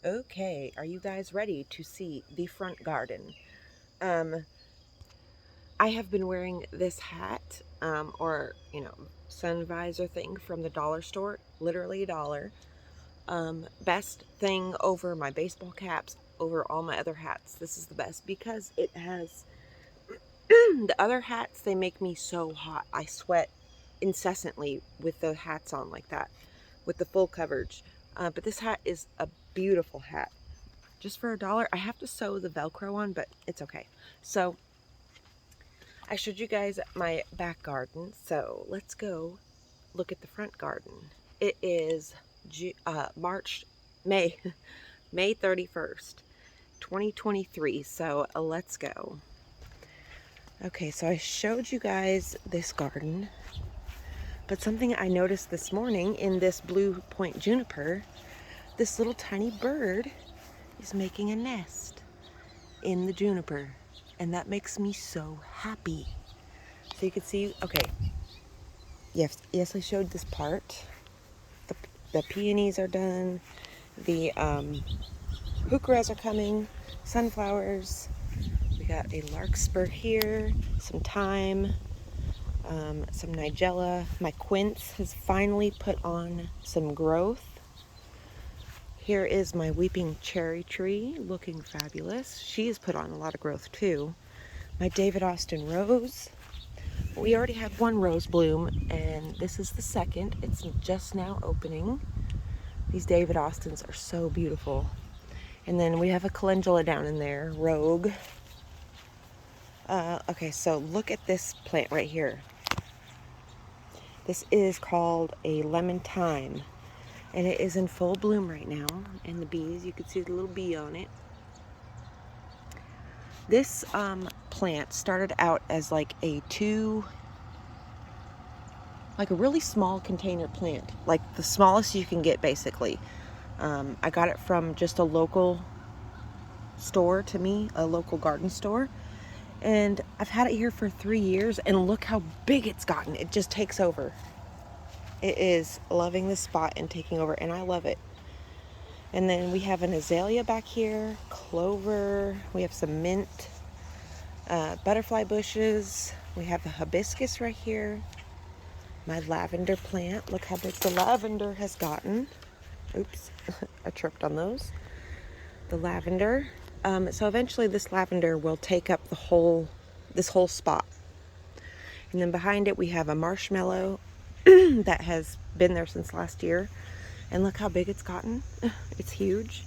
Okay, are you guys ready to see the front garden? Um, I have been wearing this hat, or, sun visor thing from the dollar store, literally a dollar. Best thing over my baseball caps, over all my other hats. This is the best because it has, the other hats, they make me so hot. I sweat incessantly with the hats on like that, with the full coverage. But this hat is a beautiful hat. Just for a dollar. I have to sew the Velcro on, but it's okay. So I showed you guys my back garden. So let's go look at the front garden. It is May, May 31st, 2023. So let's go. Okay, so I showed you guys this garden, but something I noticed this morning in this blue point juniper, this little tiny bird is making a nest in the juniper, and that makes me so happy. So you can see, okay, yes, I showed this part. The peonies are done, the heucheras are coming, sunflowers, we got a larkspur here, some thyme, some nigella. My quince has finally put on some growth. Here is my weeping cherry tree, looking fabulous. She has put on a lot of growth too. My David Austin rose. We already have one rose bloom, and this is the second. It's just now opening. These David Austins are so beautiful. And then we have a calendula down in there, Rogue. Okay, so look at this plant right here. This is called a lemon thyme, and it is in full bloom right now. And the bees, you can see the little bee on it. This plant started out as like a really small container plant, like the smallest you can get basically. I got it from just a local store to me, a local garden store. And I've had it here for 3 years, and look how big it's gotten. It just takes over. It is loving this spot and taking over, and I love it. And then we have an azalea back here, clover, we have some mint, butterfly bushes, we have the hibiscus right here, my lavender plant. Look how big the lavender has gotten. Oops, I tripped on those. The lavender. So eventually this lavender will take up this whole spot. And then behind it we have a marshmallow that has been there since last year. And look how big it's gotten. It's huge.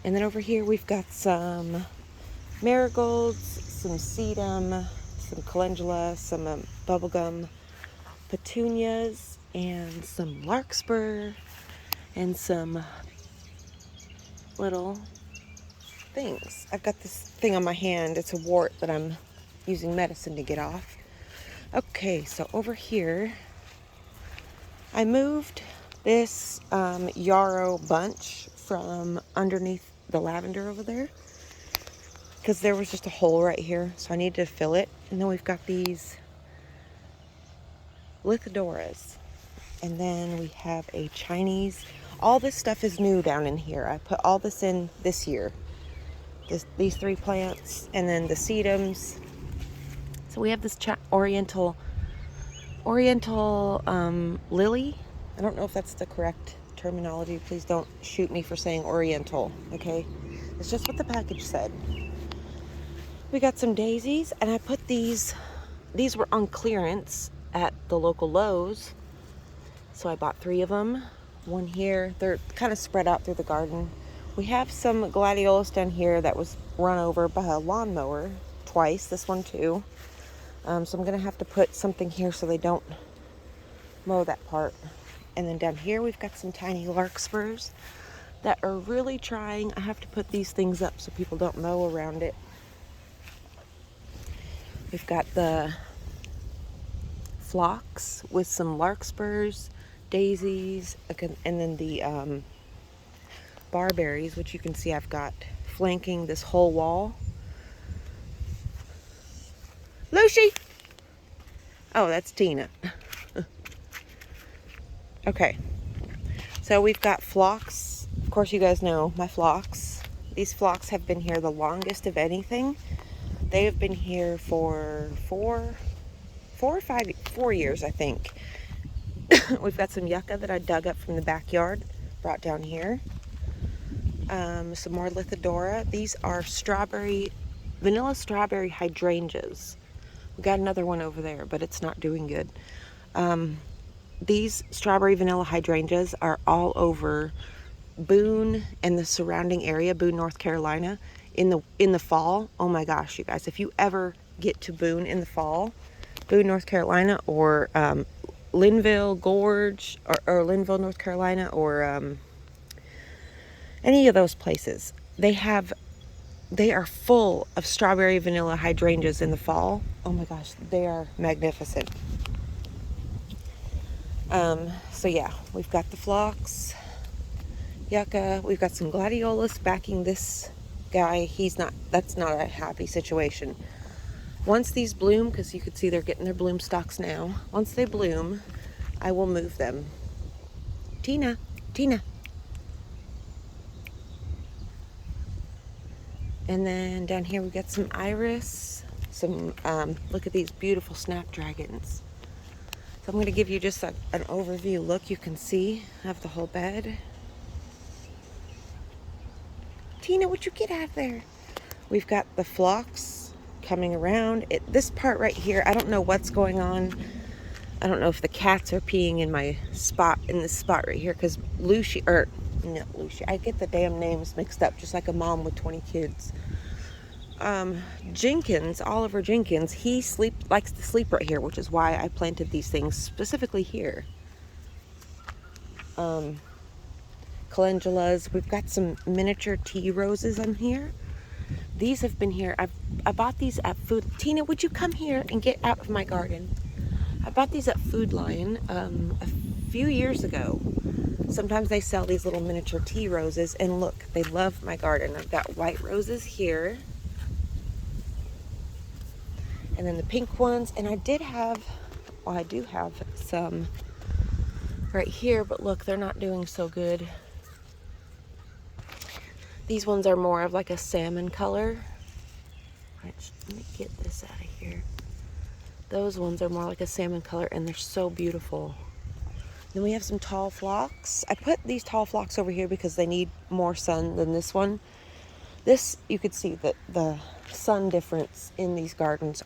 And then over here we've got some marigolds, some sedum, some calendula, some bubblegum petunias, and some larkspur, and some little things. I've got this thing on my hand. It's a wart that I'm using medicine to get off. Okay, so over here, I moved this yarrow bunch from underneath the lavender over there because there was just a hole right here, so I needed to fill it. And then we've got these lithodoras, and then we have a Chinese. All this stuff is new down in here. I put all this in this year. These 3 plants, and then the sedums. So we have this oriental lily. I don't know if that's the correct terminology. Please don't shoot me for saying oriental, okay? It's just what the package said. We got some daisies, and I put these were on clearance at the local Lowe's. So I bought 3 of them. One here. They're kind of spread out through the garden. We have some gladiolus down here that was run over by a lawnmower twice. This one too. So I'm going to have to put something here so they don't mow that part. And then down here we've got some tiny larkspurs that are really trying. I have to put these things up so people don't mow around it. We've got the phlox with some larkspurs, daisies, and then the barberries, which you can see I've got flanking this whole wall. Lucy! Oh, that's Tina. Okay. So we've got phlox Of course, you guys know my phlox. These phlox have been here the longest of anything. They have been here for 4 years, I think. We've got some yucca that I dug up from the backyard, brought down here. Some more Lithidora. These are vanilla strawberry hydrangeas. We got another one over there, but it's not doing good. These strawberry vanilla hydrangeas are all over Boone and the surrounding area, Boone, North Carolina, in the fall. Oh my gosh, you guys, if you ever get to Boone in the fall, Boone, North Carolina, or Linville Gorge, or Linville, North Carolina, or any of those places, they are full of strawberry vanilla hydrangeas in the fall. Oh my gosh, they are magnificent. So yeah, we've got the phlox, yucca, we've got some gladiolus backing this guy. That's not a happy situation. Once these bloom, because you can see they're getting their bloom stalks now, once they bloom, I will move them. Tina. And then down here we got some iris, look at these beautiful snapdragons. So I'm going to give you just an overview look. You can see I have the whole bed. Tina, would you get out of there? We've got the phlox coming around. This part right here, I don't know what's going on. I don't know if the cats are peeing in this spot right here, because I get the damn names mixed up, just like a mom with 20 kids. Oliver Jenkins, he likes to sleep right here, which is why I planted these things specifically here. Calendulas, we've got some miniature tea roses in here. These have been here. I bought these at Tina, would you come here and get out of my garden? I bought these at Food Lion a few years ago. Sometimes they sell these little miniature tea roses, and look, they love my garden. I've got white roses here, and then the pink ones, and I do have some right here, but look, they're not doing so good. These ones are more of like a salmon color. Let me get this out of here. Those ones are more like a salmon color, and they're so beautiful. Then we have some tall phlox. I put these tall phlox over here because they need more sun than this one. You could see that the sun difference in these gardens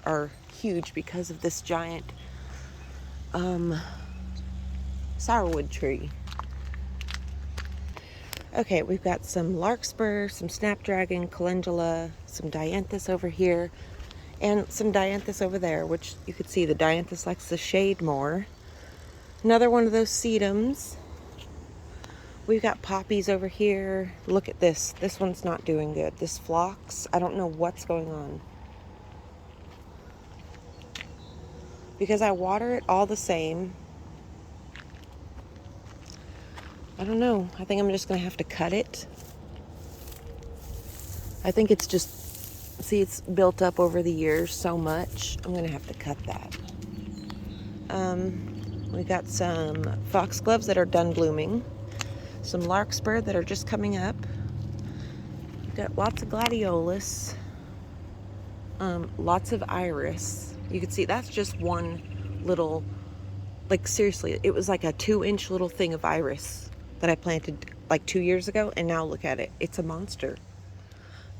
are huge because of this giant sourwood tree. Okay, we've got some larkspur, some snapdragon, calendula, some dianthus over here, and some dianthus over there, which you could see the dianthus likes the shade more. Another one of those sedums. We've got poppies over here. Look at this. This one's not doing good. This phlox, I don't know what's going on. Because I water it all the same. I don't know. I think I'm just going to have to cut it. I think it's just, see, it's built up over the years so much. I'm going to have to cut that. We got some foxgloves that are done blooming. Some larkspur that are just coming up. We've got lots of gladiolus. Lots of iris. You can see that's just one little, like seriously, it was like a 2-inch little thing of iris that I planted like 2 years ago, and now look at it. It's a monster.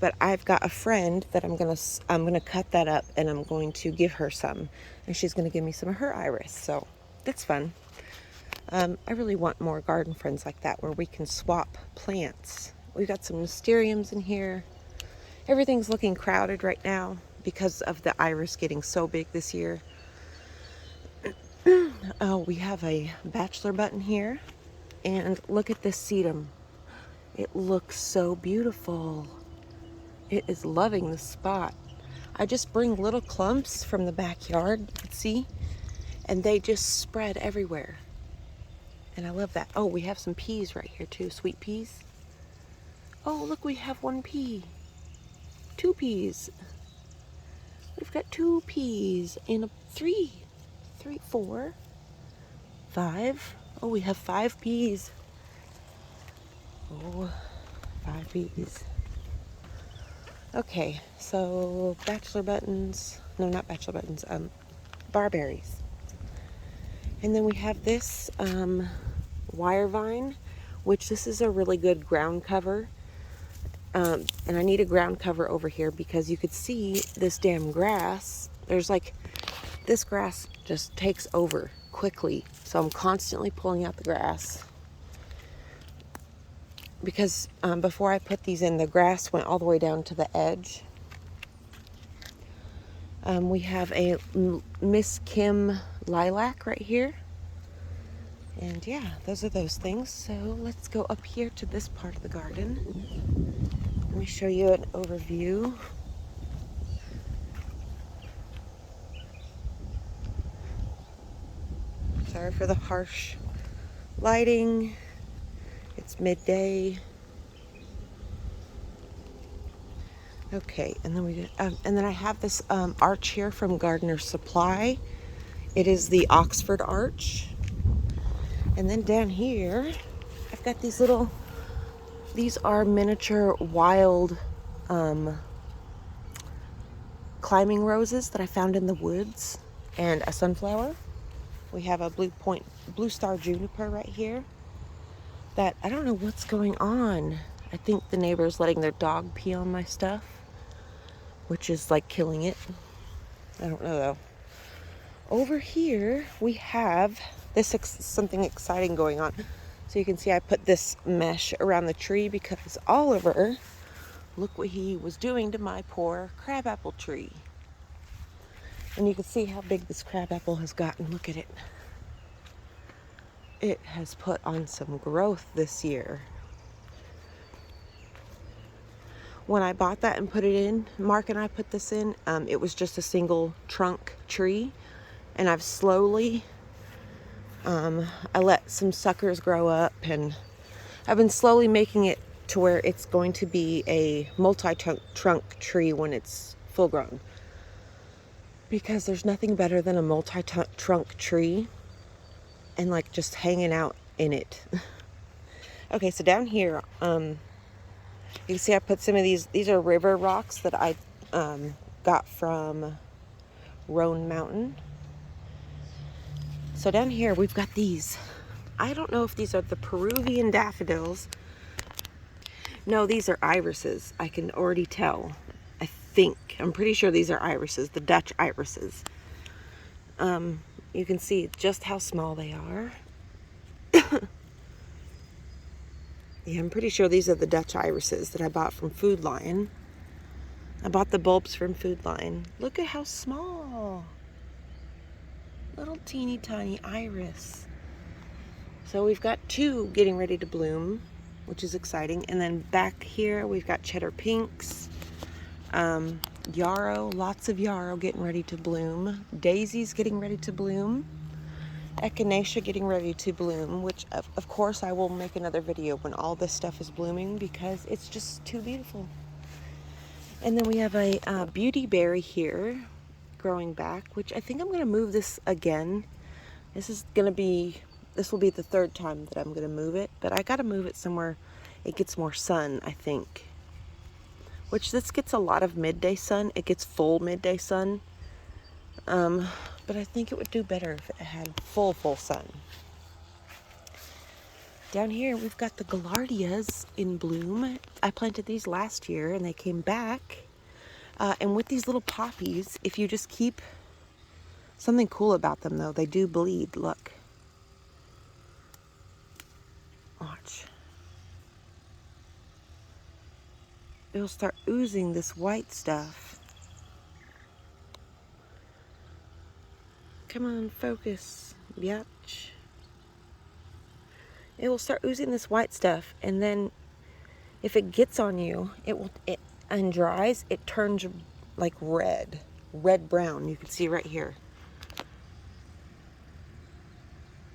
But I've got a friend that I'm gonna cut that up, and I'm going to give her some, and she's gonna give me some of her iris. So that's fun. I really want more garden friends like that where we can swap plants. We've got some mysteriums in here. Everything's looking crowded right now because of the iris getting so big this year. Oh, we have a bachelor button here. And look at this sedum. It looks so beautiful. It is loving the spot. I just bring little clumps from the backyard, you can see, and they just spread everywhere. And I love that. Oh, we have some peas right here too, sweet peas. Oh, look, we have 1 pea. 2 peas. We've got 2 peas and 3, 4, 5. Oh, we have 5 peas. 5 bees. Okay, so bachelor buttons. No, not bachelor buttons. Barberries. And then we have this wire vine, which this is a really good ground cover. And I need a ground cover over here because you could see this damn grass. There's like, this grass just takes over quickly. So I'm constantly pulling out the grass. Because before I put these in, the grass went all the way down to the edge. We have a Miss Kim lilac right here. And yeah, those are those things. So let's go up here to this part of the garden. Let me show you an overview. Sorry for the harsh lighting. It's midday. Okay, and then I have this arch here from Gardener Supply. It is the Oxford arch. And then down here, I've got these little, these are miniature wild climbing roses that I found in the woods, and a sunflower. We have a blue star juniper right here that I don't know what's going on. I think the neighbor's letting their dog pee on my stuff, which is like killing it. I don't know though. Over here we have something exciting going on. So you can see I put this mesh around the tree because Oliver, look what he was doing to my poor crabapple tree. And you can see how big this crabapple has gotten. Look at it. It has put on some growth this year. When I bought that and put it in, Mark and I put this in, it was just a single trunk tree. And I've slowly, I let some suckers grow up, and I've been slowly making it to where it's going to be a multi-trunk tree when it's full grown. Because there's nothing better than a multi-trunk tree and like just hanging out in it. Okay, so down here, you can see I put some of these are river rocks that I got from Roan Mountain. So down here we've got these. I don't know if these are the Peruvian daffodils. No, these are irises. I can already tell. I think. I'm pretty sure these are irises, the Dutch irises. You can see just how small they are. Yeah, I'm pretty sure these are the Dutch irises that I bought from Food Lion. I bought the bulbs from Food Lion. Look at how small. Little teeny tiny iris. So we've got two getting ready to bloom, which is exciting. And then back here we've got cheddar pinks, yarrow, lots of yarrow getting ready to bloom, daisies getting ready to bloom, echinacea getting ready to bloom, which of course I will make another video when all this stuff is blooming because it's just too beautiful. And then we have a beauty berry here growing back, which I think I'm going to move this again. This will be the third time that I'm going to move it, but I got to move it somewhere it gets more sun, I think. Which this gets a lot of midday sun. It gets full midday sun. But I think it would do better if it had full sun. Down here we've got the gaillardias in bloom. I planted these last year and they came back. And with these little poppies, if you just keep something cool about them though, they do bleed. Look. Watch. It'll start oozing this white stuff. Come on, focus, biatch. It will start oozing this white stuff, and then if it gets on you, it and dries, it turns like red brown. You can see right here.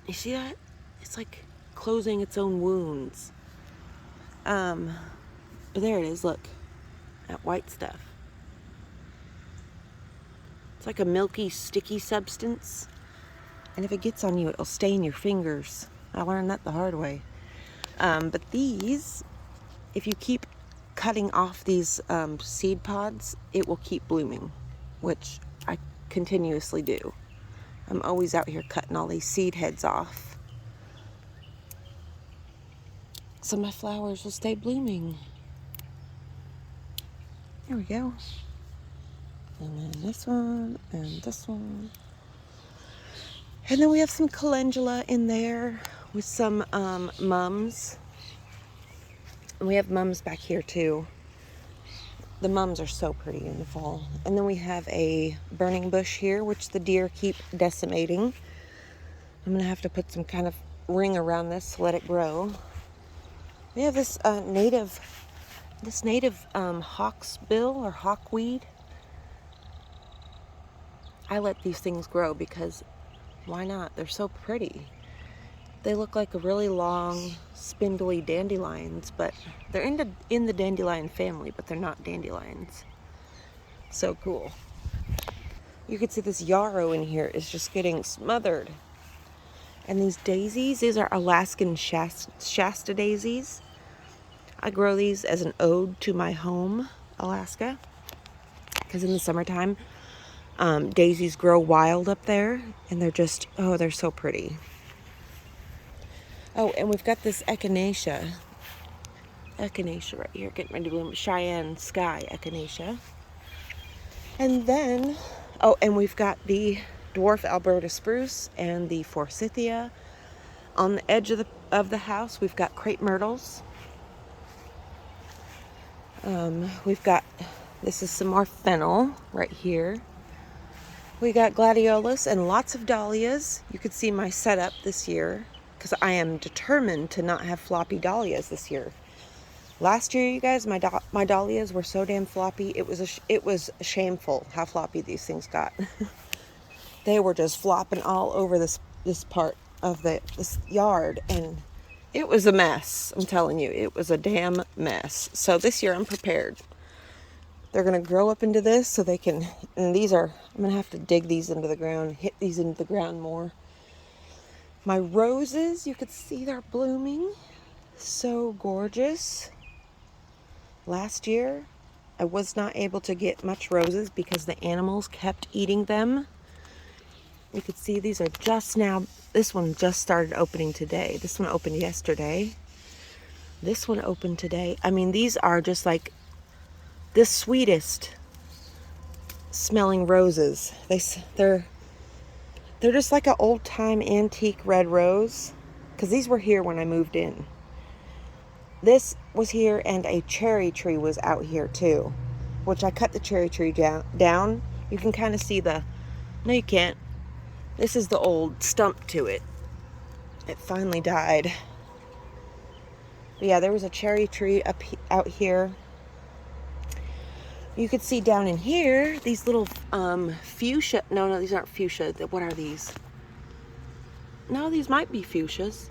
You see that? It's like closing its own wounds. But there it is, look. That white stuff. It's like a milky, sticky substance. And if it gets on you, it'll stain your fingers. I learned that the hard way. But these if you keep cutting off these seed pods, it will keep blooming, which I continuously do. I'm always out here cutting all these seed heads off, so my flowers will stay blooming. There we go. And then this one, and this one. And then we have some calendula in there with some mums. And we have mums back here too. The mums are so pretty in the fall. And then we have a burning bush here, which the deer keep decimating. I'm gonna have to put some kind of ring around this to let it grow. We have this native hawksbill or hawkweed. I let these things grow because why not? They're so pretty. They look like a really long, spindly dandelions, but they're in the dandelion family, but they're not dandelions. So cool. You can see this yarrow in here is just getting smothered. And these daisies, these are Alaskan Shasta daisies. I grow these as an ode to my home, Alaska, because in the summertime, daisies grow wild up there, and they're just, oh, they're so pretty. Oh, and we've got this echinacea right here, getting ready to bloom, Cheyenne Sky echinacea. And then, oh, and we've got the dwarf Alberta spruce and the forsythia. On the edge of the house, we've got crepe myrtles. We've got, this is some more fennel right here. We got gladiolus and lots of dahlias. You could see my setup this year because I am determined to not have floppy dahlias this year. Last year, you guys, my dahlias were so damn floppy. It was shameful how floppy these things got. They were just flopping all over this part of this yard, and it was a mess. I'm telling you, it was a damn mess. So this year I'm prepared. They're going to grow up into this so they can, and these are, I'm going to have to dig these into the ground, hit these into the ground more. My roses, you could see they're blooming. So gorgeous. Last year, I was not able to get much roses because the animals kept eating them. You could see these are just now, this one just started opening today. This one opened yesterday. This one opened today. I mean, these are just like the sweetest smelling roses. They're just like an old time antique red rose, because these were here when I moved in. This was here, and a cherry tree was out here too, which I cut the cherry tree down. You can kind of see the, no you can't. This is the old stump to it. It finally died. But yeah, there was a cherry tree out here. You could see down in here, these little fuchsia, no, these aren't fuchsia. What are these? No, these might be fuchsias.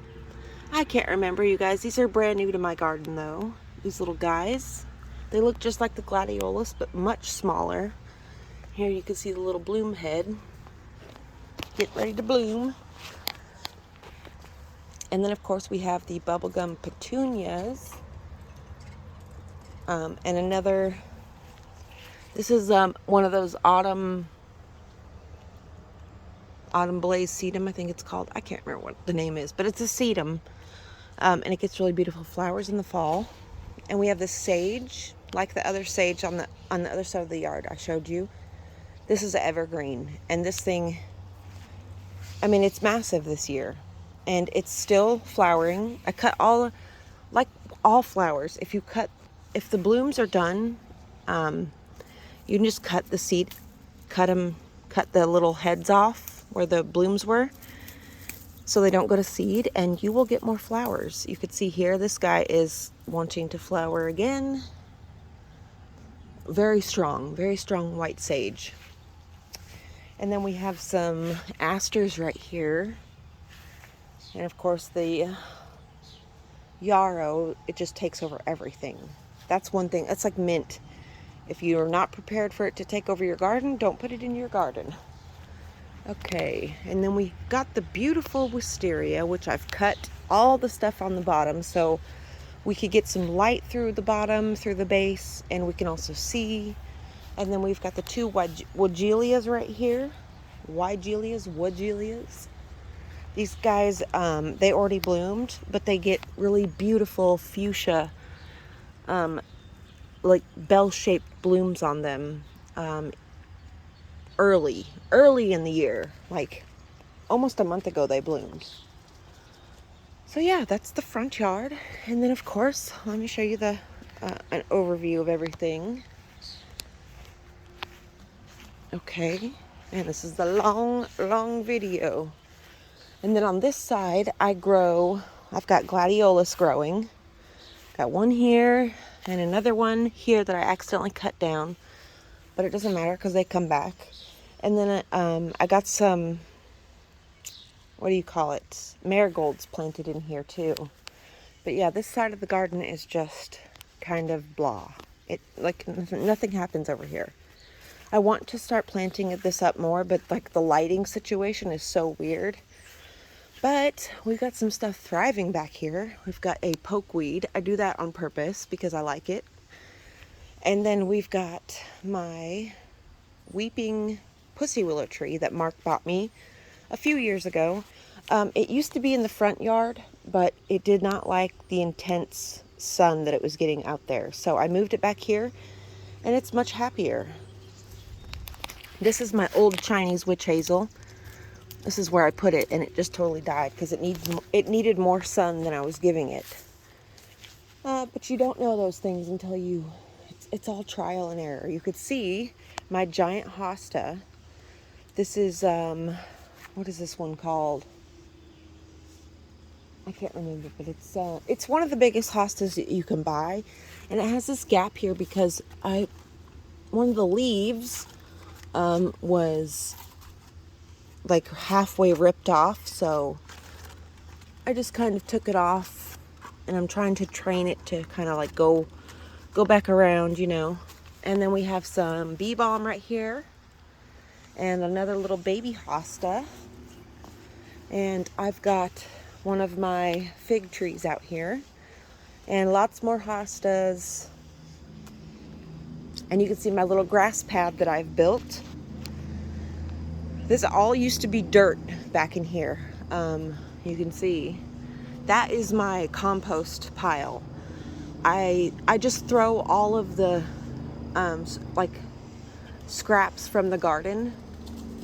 I can't remember, you guys. These are brand new to my garden, though. These little guys. They look just like the gladiolus, but much smaller. Here you can see the little bloom head. Get ready to bloom. And then, of course, we have the bubblegum petunias. And another... This is one of those autumn blaze sedum, I think it's called. I can't remember what the name is, but it's a sedum. And it gets really beautiful flowers in the fall. And we have this sage, like the other sage on the other side of the yard I showed you. This is an evergreen, and this thing, I mean, it's massive this year, and it's still flowering. I cut like all flowers. If the blooms are done, you can just cut the seed, cut the little heads off where the blooms were, so they don't go to seed, and you will get more flowers. You could see here, this guy is wanting to flower again. Very strong white sage. And then we have some asters right here. And of course the yarrow, it just takes over everything. That's one thing, it's like mint. If you're not prepared for it to take over your garden, don't put it in your garden. Okay, and then we got the beautiful wisteria, which I've cut all the stuff on the bottom. So we could get some light through the bottom, through the base, and we can also see. And then we've got the two Woodgelias right here. Woodgelias. These guys, they already bloomed, but they get really beautiful fuchsia, like bell-shaped blooms on them early in the year. Like almost a month ago they bloomed. So yeah, that's the front yard. And then of course, let me show you the an overview of everything. Okay, and this is the long video. And then on this side, I've got gladiolus growing. Got one here and another one here that I accidentally cut down, but it doesn't matter because they come back. And then I got some, what do you call it? Marigolds planted in here too. But yeah, this side of the garden is just kind of blah. It, like, nothing happens over here. I want to start planting this up more, but like the lighting situation is so weird. But we've got some stuff thriving back here. We've got a pokeweed. I do that on purpose because I like it. And then we've got my weeping pussy willow tree that Mark bought me a few years ago. It used to be in the front yard, but it did not like the intense sun that it was getting out there. So I moved it back here, and it's much happier. This is my old Chinese witch hazel. This is where I put it, and it just totally died because it needed more sun than I was giving it. But you don't know those things until it's all trial and error. You could see my giant hosta. This is, what is this one called? I can't remember, but it's one of the biggest hostas that you can buy. And it has this gap here because one of the leaves was like halfway ripped off, so I just kind of took it off, and I'm trying to train it to kind of like go back around, you know. And then we have some bee balm right here and another little baby hosta, and I've got one of my fig trees out here and lots more hostas. And you can see my little grass pad that I've built. This all used to be dirt back in here. You can see that is my compost pile. I just throw all of the like scraps from the garden,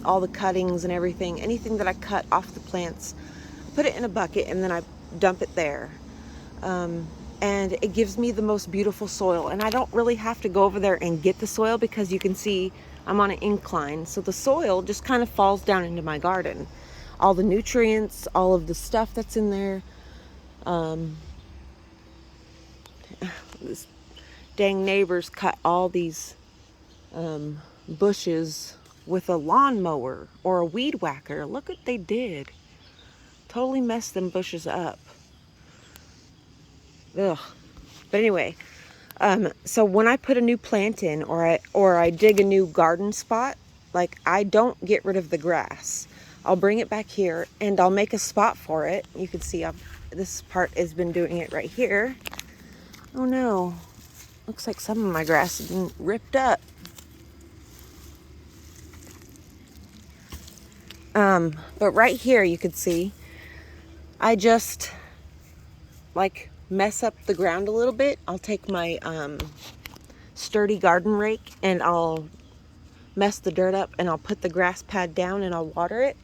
all the cuttings and everything, anything that I cut off the plants, put it in a bucket, and then I dump it there. And it gives me the most beautiful soil, and I don't really have to go over there and get the soil because you can see I'm on an incline, so the soil just kind of falls down into my garden. All the nutrients, all of the stuff that's in there. This dang neighbors cut all these bushes with a lawnmower or a weed whacker. Look what they did. Totally messed them bushes up. Ugh. But anyway, so when I put a new plant in, or I dig a new garden spot, like, I don't get rid of the grass. I'll bring it back here and I'll make a spot for it. You can see this part has been doing it right here. Oh no, looks like some of my grass has been ripped up. But right here you can see I just like mess up the ground a little bit. I'll take my sturdy garden rake and I'll mess the dirt up, and I'll put the grass pad down and I'll water it,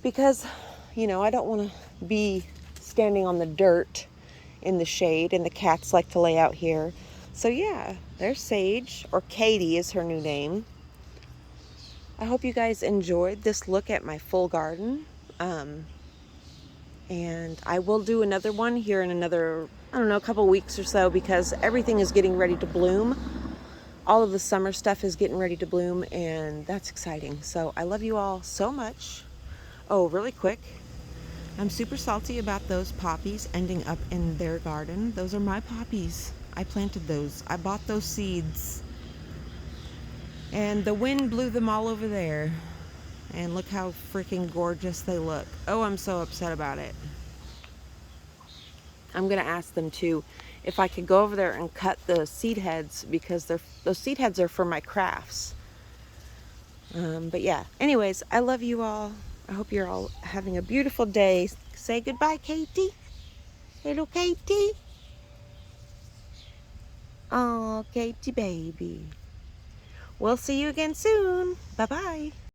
because, you know, I don't want to be standing on the dirt in the shade, and the cats like to lay out here. So yeah, there's Sage, or Katie is her new name. I hope you guys enjoyed this look at my full garden. And I will do another one here in another, I don't know, a couple weeks or so, because everything is getting ready to bloom. All of the summer stuff is getting ready to bloom, and that's exciting. So I love you all so much. Oh, really quick, I'm super salty about those poppies ending up in their garden. Those are my poppies. I planted those. I bought those seeds. And the wind blew them all over there. And look how freaking gorgeous they look. Oh, I'm so upset about it. I'm going to ask them too if I could go over there and cut the seed heads, because those seed heads are for my crafts. But yeah, anyways, I love you all. I hope you're all having a beautiful day. Say goodbye, Katie. Hello, Katie. Oh, Katie baby. We'll see you again soon. Bye-bye.